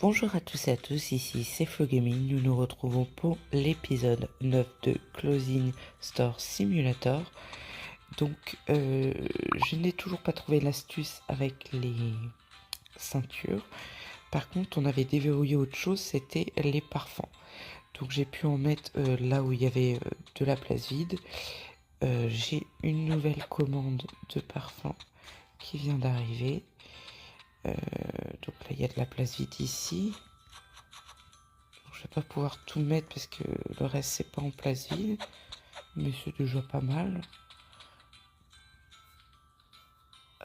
Bonjour à tous et à tous, ici c'est Flo Gaming, nous nous retrouvons pour l'épisode 9 de Closing Store Simulator. Donc je n'ai toujours pas trouvé l'astuce avec les ceintures. Par contre on avait déverrouillé autre chose, c'était les parfums. Donc j'ai pu en mettre là où il y avait de la place vide. J'ai une nouvelle commande de parfum qui vient d'arriver. Donc là il y a de la place vide ici. Je vais pas pouvoir tout mettre parce que le reste c'est pas en place vide, mais c'est déjà pas mal.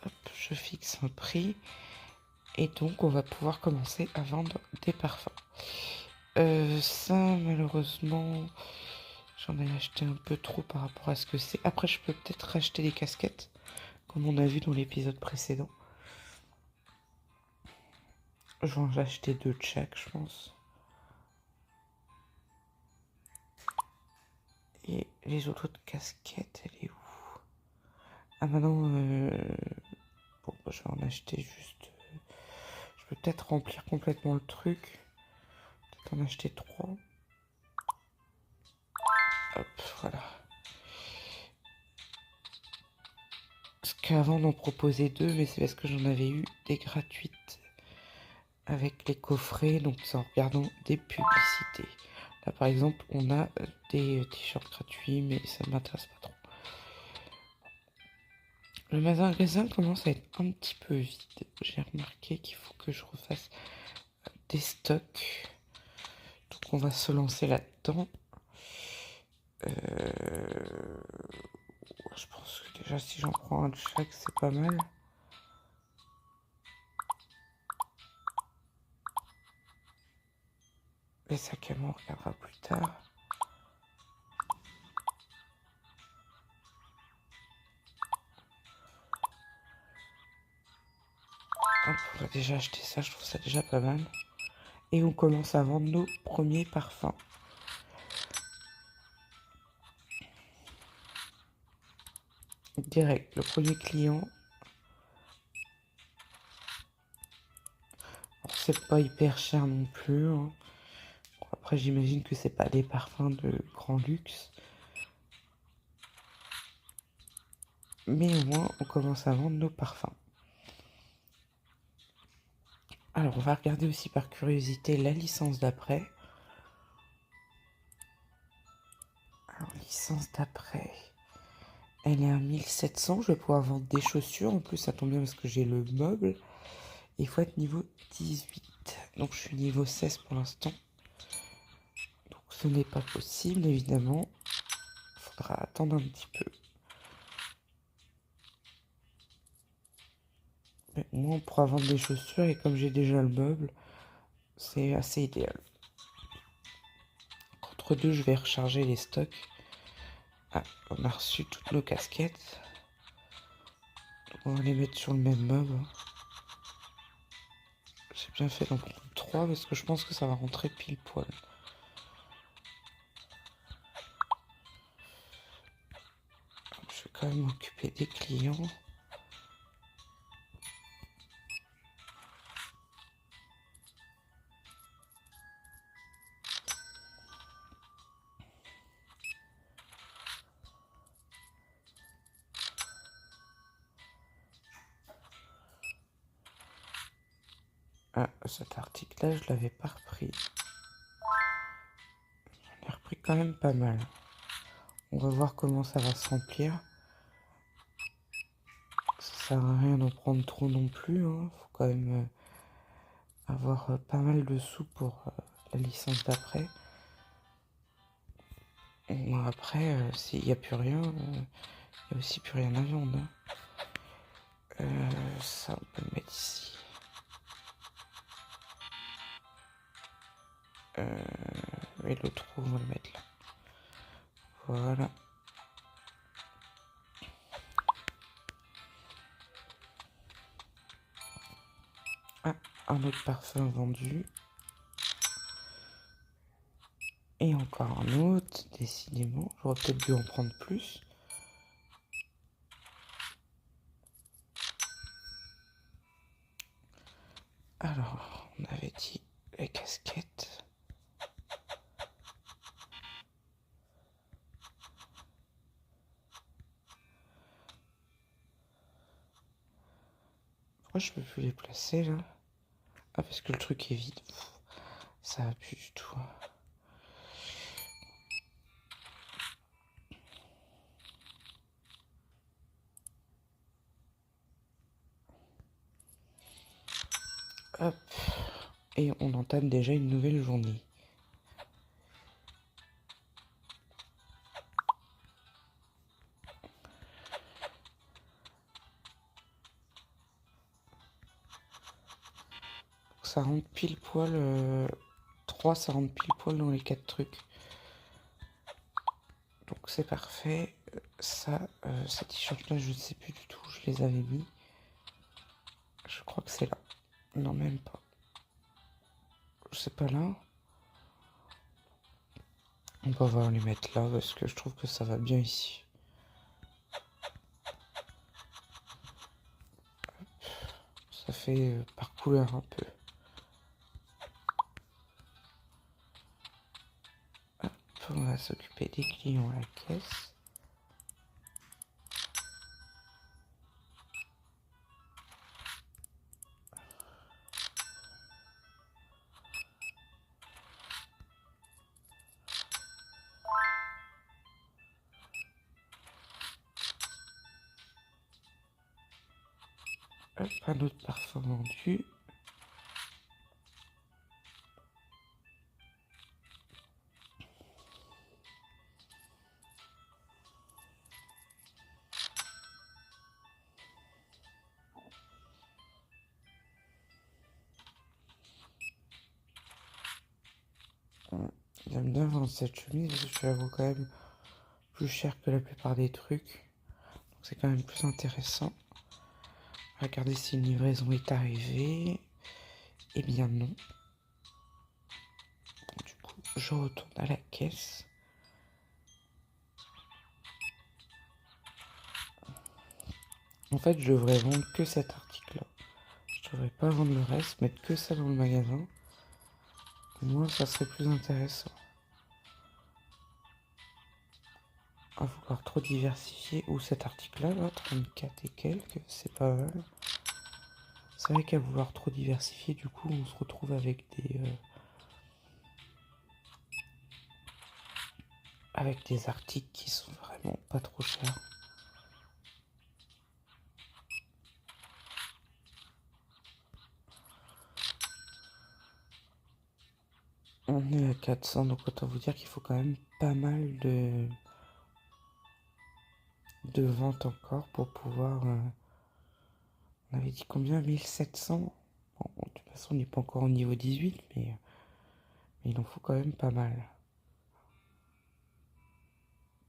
Hop, je fixe un prix et donc on va pouvoir commencer à vendre des parfums. Ça malheureusement j'en ai acheté un peu trop par rapport à ce que c'est. Après je peux peut-être racheter des casquettes comme on a vu dans l'épisode précédent. Je vais en acheter 2 de chaque je pense. Et les autres casquettes, elle est où? Ah maintenant, bon, je vais en acheter juste. Je peux peut-être remplir complètement le truc. Peut-être en acheter 3. Hop, voilà. Parce qu'avant on en proposait 2, mais c'est parce que j'en avais eu des gratuites avec les coffrets, donc c'est en regardant des publicités. Là par exemple, on a des t-shirts gratuits, mais ça ne m'intéresse pas trop. Le magasin commence à être un petit peu vide. J'ai remarqué qu'il faut que je refasse des stocks. Donc on va se lancer là-dedans. Je pense que déjà si j'en prends un de chaque, c'est pas mal. Les sacs à main, on regardera plus tard. Hop, on va déjà acheter ça, je trouve ça déjà pas mal. Et on commence à vendre nos premiers parfums. Direct, le premier client. C'est pas hyper cher non plus. Hein. Bon, après, j'imagine que c'est pas des parfums de grand luxe. Mais au moins, on commence à vendre nos parfums. Alors, on va regarder aussi par curiosité la licence d'après. Alors, licence d'après, elle est à 1700. Je vais pouvoir vendre des chaussures. En plus, ça tombe bien parce que j'ai le meuble. Il faut être niveau 18. Donc, je suis niveau 16 pour l'instant. Donc, ce n'est pas possible, évidemment. Il faudra attendre un petit peu. Mais au moins, on pourra vendre des chaussures. Et comme j'ai déjà le meuble, c'est assez idéal. Entre deux, je vais recharger les stocks. Ah, on a reçu toutes nos casquettes. Donc on va les mettre sur le même meuble. J'ai bien fait d'en prendre 3 parce que je pense que ça va rentrer pile poil. Je vais quand même m'occuper des clients. Ah, cet article-là, je l'avais pas repris. J'en ai repris quand même pas mal. On va voir comment ça va se remplir. Ça sert à rien d'en prendre trop non plus. Hein. Faut quand même avoir pas mal de sous pour la licence d'après. Et après, s'il n'y a plus rien, il n'y a aussi plus rien à vendre. Hein. Ça, on peut le mettre ici. Et l'autre, on va le mettre là. Voilà. Ah, un autre parfum vendu. Et encore un autre, décidément. J'aurais peut-être dû en prendre plus. Alors, on avait dit les casquettes. Pourquoi je peux plus les placer là? Ah, parce que le truc est vide. Pff, ça va plus du tout. Hop. Et on entame déjà une nouvelle journée. Ça rentre pile poil. 3, ça rentre pile poil dans les 4 trucs. Donc c'est parfait. Ça, ces t-shirts là, je ne sais plus du tout où je les avais mis. Je crois que c'est là. Non, même pas. C'est pas là. On va voir les mettre là parce que je trouve que ça va bien ici. Ça fait par couleur un peu. Hop, on va s'occuper des clients à la caisse. Hop, un autre parfum vendu. J'aime bien vendre cette chemise, je la vaux quand même plus cher que la plupart des trucs. Donc c'est quand même plus intéressant. Regardez si une livraison est arrivée. Eh bien non. Bon, du coup, je retourne à la caisse. En fait, je devrais vendre que cet article-là. Je devrais pas vendre le reste, mettre que ça dans le magasin. Au moins, ça serait plus intéressant. À vouloir trop diversifier. Ou cet article-là, là, 34 et quelques, c'est pas mal. C'est vrai qu'à vouloir trop diversifier, du coup, on se retrouve avec des articles qui sont vraiment pas trop chers. On est à 400, donc autant vous dire qu'il faut quand même pas mal de ventes encore pour pouvoir... on avait dit combien? 1700? Bon, de toute façon, on n'est pas encore au niveau 18, mais il en faut quand même pas mal.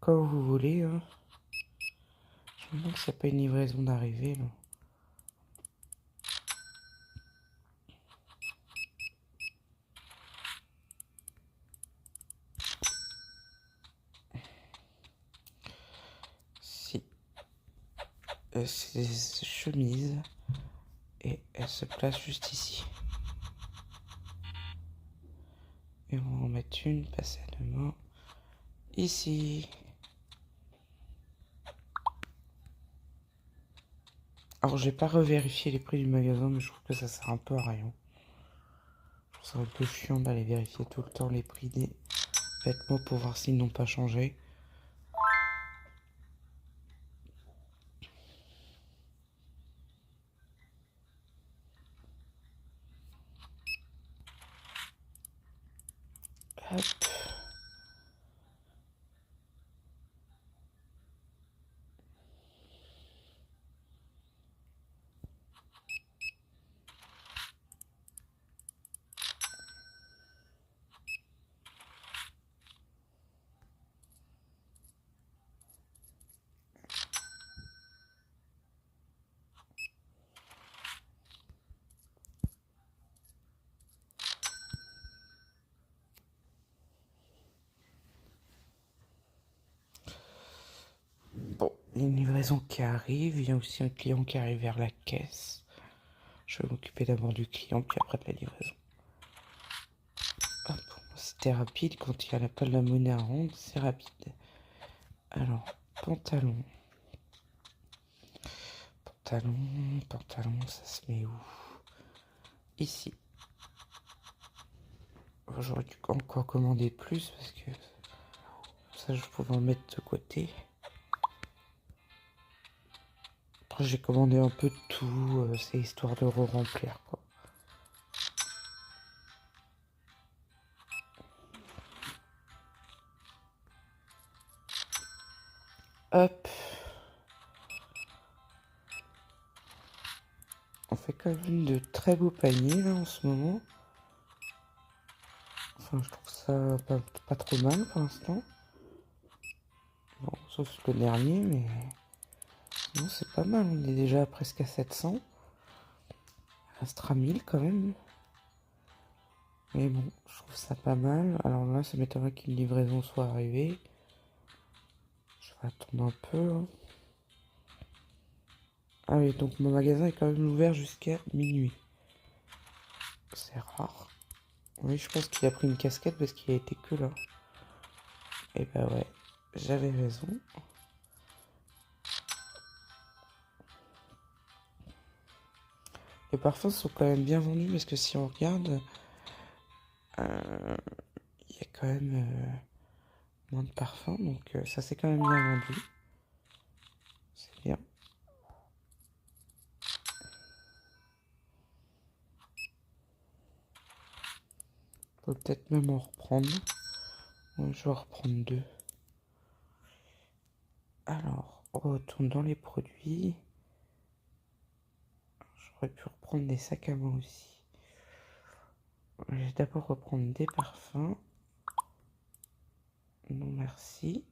Comme vous voulez, hein. Je me demande s'il n'y a pas une livraison d'arrivée, là. Si. C'est des chemises. Et elle se place juste ici. Et on va en mettre une, passer à deux mains. Ici. Alors, j'ai pas revérifié les prix du magasin, mais je trouve que ça sert un peu à rien. Je trouve ça un peu chiant d'aller vérifier tout le temps les prix des vêtements pour voir s'ils n'ont pas changé. Hop. Bon, il y a une livraison qui arrive. Il y a aussi un client qui arrive vers la caisse. Je vais m'occuper d'abord du client, puis après de la livraison. Ah bon, c'était rapide quand il n'y a pas de la monnaie à rendre, c'est rapide. Alors, pantalon. Pantalon, ça se met où? Ici. J'aurais dû encore commander plus parce que ça je pouvais en mettre de côté. Après j'ai commandé un peu de tout, c'est histoire de re-remplir quoi. Hop. On fait quand même de très beaux paniers là en ce moment. Enfin je trouve ça pas trop mal pour l'instant. Bon, sauf le dernier, mais non, c'est pas mal. On est déjà presque à 700. Il restera 1000 quand même. Mais bon, je trouve ça pas mal. Alors là, ça m'étonnerait qu'une livraison soit arrivée. Je vais attendre un peu. Hein. Ah oui, donc mon magasin est quand même ouvert jusqu'à minuit. C'est rare. Oui, je pense qu'il a pris une casquette parce qu'il a été que là. Et bah ouais, j'avais raison. Les parfums sont quand même bien vendus parce que si on regarde, il y a quand même moins de parfums, donc ça c'est quand même bien vendu. C'est bien. Faut peut-être même en reprendre. Ouais, je vais en reprendre 2. Alors, on retourne dans les produits. J'aurais pu reprendre des sacs à main aussi. Je vais d'abord reprendre des parfums. Non merci.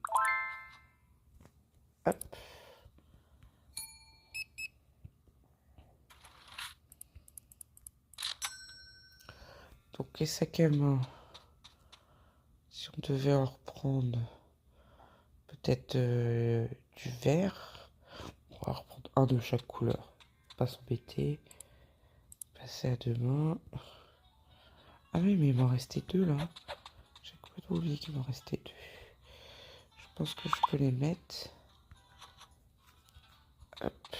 Hop. Donc les sacs à main, si on devait en reprendre peut-être du vert, on va reprendre un de chaque couleur. Pas s'embêter. Passer à demain. Ah oui, mais il m'en restait 2 là. J'ai complètement oublié qu'il m'en restait 2. Je pense que je peux les mettre. Hop.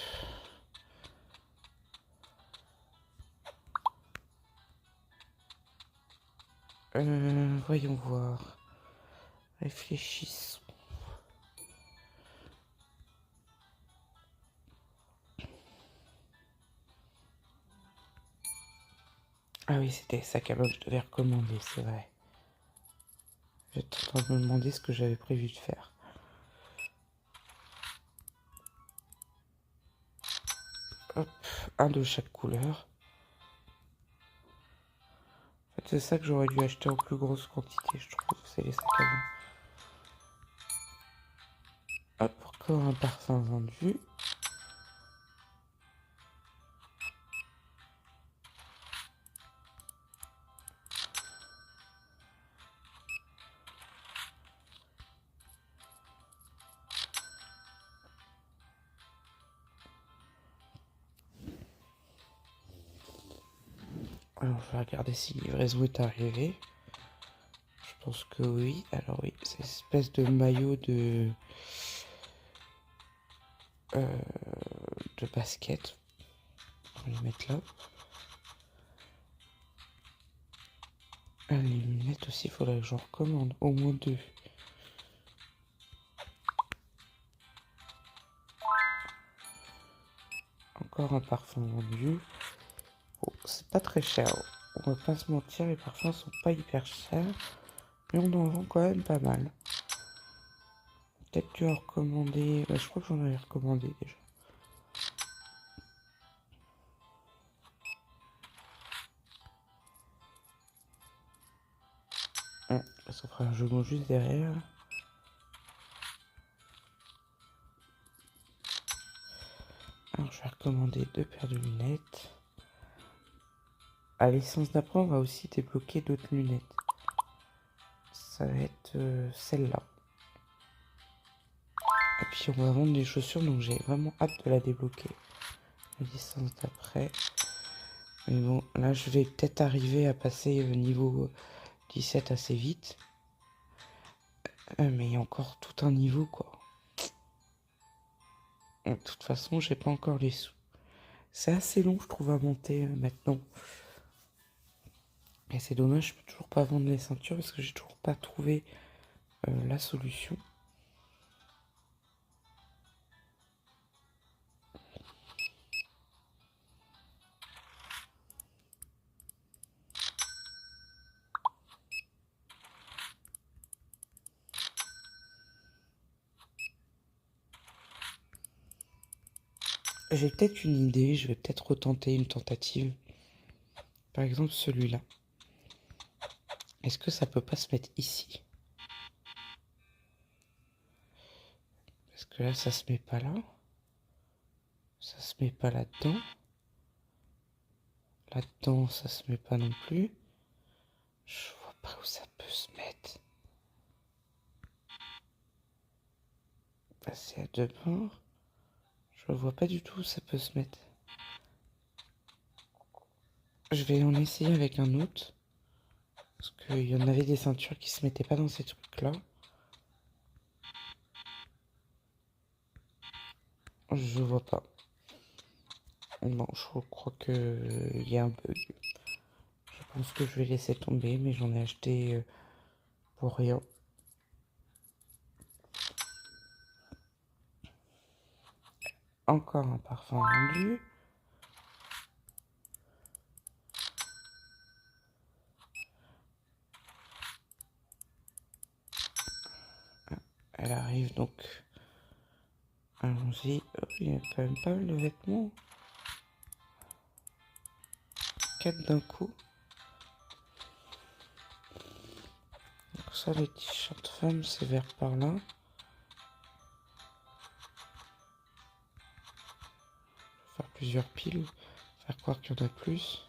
Voyons voir. Réfléchissons. Ah oui, c'était ça qu'à je devais recommander, c'est vrai. J'étais en train de me demander ce que j'avais prévu de faire. Hop, un de chaque couleur. En fait, c'est ça que j'aurais dû acheter en plus grosse quantité, je trouve. C'est les sacs à main. Hop, encore un parfum vendu. Alors, je vais regarder si la livraison est arrivée. Je pense que oui. Alors oui, c'est une espèce de maillot de basket. On va les mettre là. Ah, les lunettes aussi, il faudrait que j'en recommande. Au moins 2. Encore un parfum vendu. Oh, c'est pas très cher. On va pas se mentir, les parfums sont pas hyper chers. Mais on en vend quand même pas mal. Peut-être dû en recommander. Bah, je crois que j'en avais recommandé déjà. Ça fera un jeu juste derrière. Alors je vais recommander 2 paires de lunettes. À l'essence d'après, on va aussi débloquer d'autres lunettes. Ça va être celle-là. Et puis on va vendre des chaussures, donc j'ai vraiment hâte de la débloquer. La licence d'après. Mais bon, là je vais peut-être arriver à passer niveau 17 assez vite. Mais il y a encore tout un niveau, quoi. De toute façon, j'ai pas encore les sous. C'est assez long, je trouve, à monter maintenant. Et c'est dommage, je peux toujours pas vendre les ceintures parce que j'ai toujours pas trouvé la solution. J'ai peut-être une idée, je vais peut-être retenter une tentative. Par exemple, celui-là. Est-ce que ça peut pas se mettre ici? Parce que là, ça se met pas là. Ça se met pas là-dedans. Là-dedans, ça se met pas non plus. Je vois pas où ça peut se mettre. Passer à deux bords. Je vois pas du tout où ça peut se mettre. Je vais en essayer avec un autre. Parce qu'il y en avait des ceintures qui se mettaient pas dans ces trucs-là. Je vois pas. Non, je crois que il y a un bug. Je pense que je vais laisser tomber, mais j'en ai acheté pour rien. Encore un parfum vendu. Elle arrive donc. Allons-y. Oh, il y a quand même pas mal de vêtements. 4 d'un coup. Donc ça, les t-shirts femmes, c'est vers par là. Faire plusieurs piles. Faire croire qu'il y en a plus.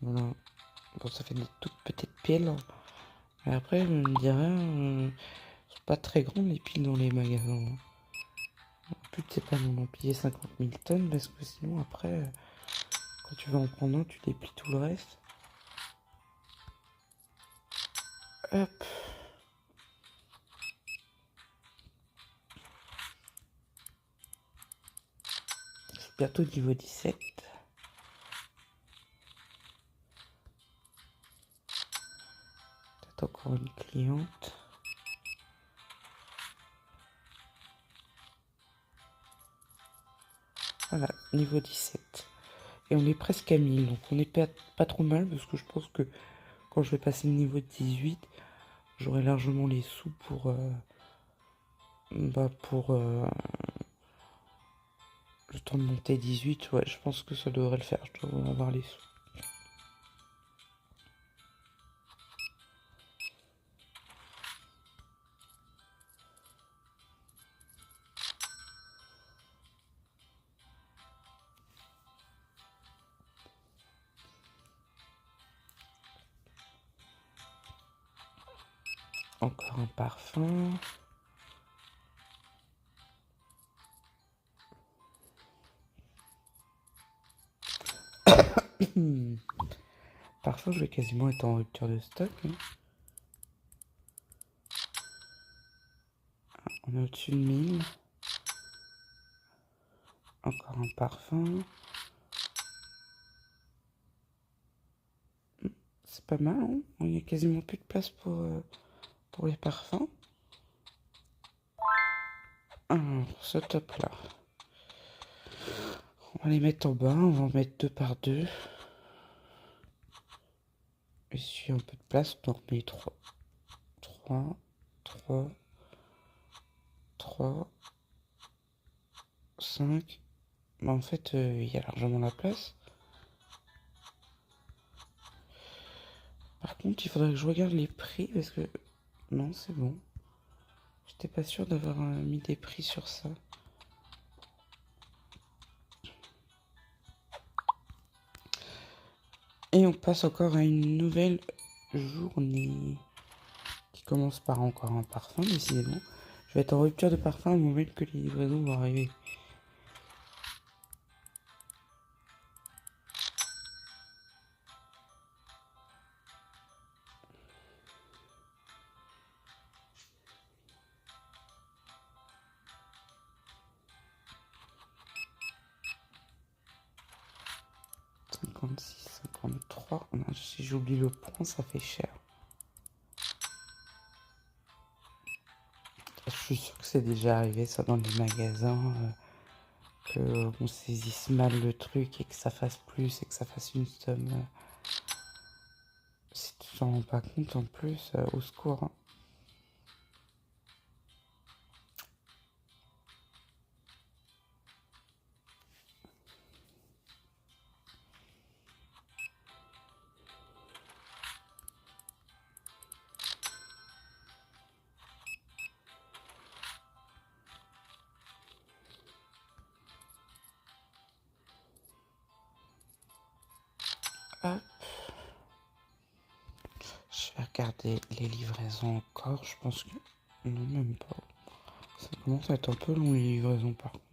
Voilà. Bon, ça fait des toutes petites piles. Et après, je me dirais, c'est pas très grand les piles dans les magasins. Le but, c'est pas d'en empiler 50 000 tonnes, parce que sinon, après, quand tu vas en prendre un, tu déplies tout le reste. Hop. C'est bientôt niveau 17. Peut-être encore une cliente. Voilà, niveau 17. Et on est presque à 1000, donc on est pas trop mal, parce que je pense que quand je vais passer le niveau 18, j'aurai largement les sous pour le temps de monter 18. Ouais, je pense que ça devrait le faire, je dois avoir les sous. Encore un parfum. Parfum, je vais quasiment être en rupture de stock. Hein. On est au-dessus de 1000. Encore un parfum. C'est pas mal, hein. Il n'y a quasiment plus de place pour les parfums. Alors, ce top-là. On va les mettre en bas, on va en mettre 2 par 2. Et si un peu de place, on en remet 3. 3, 3, 3, 5. Bah en fait, il y a largement la place. Par contre, il faudrait que je regarde les prix parce que... Non, c'est bon. J'étais pas sûr d'avoir mis des prix sur ça. Et on passe encore à une nouvelle journée qui commence par encore un parfum, décidément. Je vais être en rupture de parfum au moment que les livraisons vont arriver. 56, 53. Non, si j'oublie le point, ça fait cher. Je suis sûre que c'est déjà arrivé ça dans les magasins, qu'on saisisse mal le truc et que ça fasse plus et que ça fasse une somme. Si tu t'en rends pas compte en plus, au secours. Hein. Hop. Je vais regarder les livraisons encore. Je pense que... Non, même pas. Ça commence à être un peu long les livraisons par contre.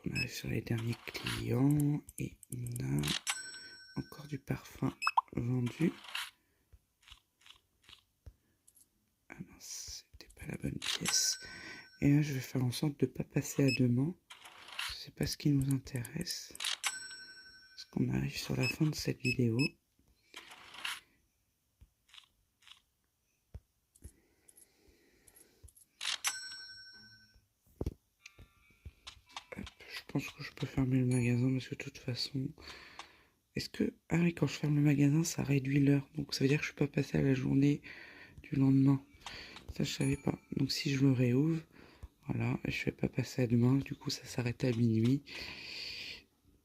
On arrive sur les derniers clients et on a encore du parfum vendu. Ah non, c'était pas la bonne pièce. Et là, je vais faire en sorte de ne pas passer à demain. C'est pas ce qui nous intéresse. Parce qu'on arrive sur la fin de cette vidéo. Je pense que je peux fermer le magasin parce que de toute façon... Est-ce que... Ah oui, quand je ferme le magasin, ça réduit l'heure. Donc ça veut dire que je peux pas passer à la journée du lendemain. Ça, je savais pas. Donc si je me réouvre, voilà, je vais pas passer à demain. Du coup, ça s'arrête à minuit.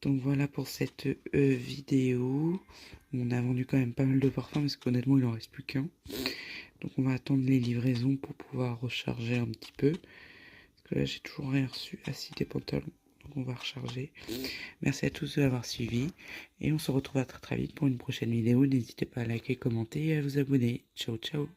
Donc voilà pour cette vidéo. On a vendu quand même pas mal de parfums parce qu'honnêtement, il en reste plus qu'un. Donc on va attendre les livraisons pour pouvoir recharger un petit peu. Parce que là, j'ai toujours rien reçu. Ah si, des pantalons. Donc on va recharger. Merci à tous de l'avoir suivi. Et on se retrouve à très très vite pour une prochaine vidéo. N'hésitez pas à liker, commenter et à vous abonner. Ciao, ciao.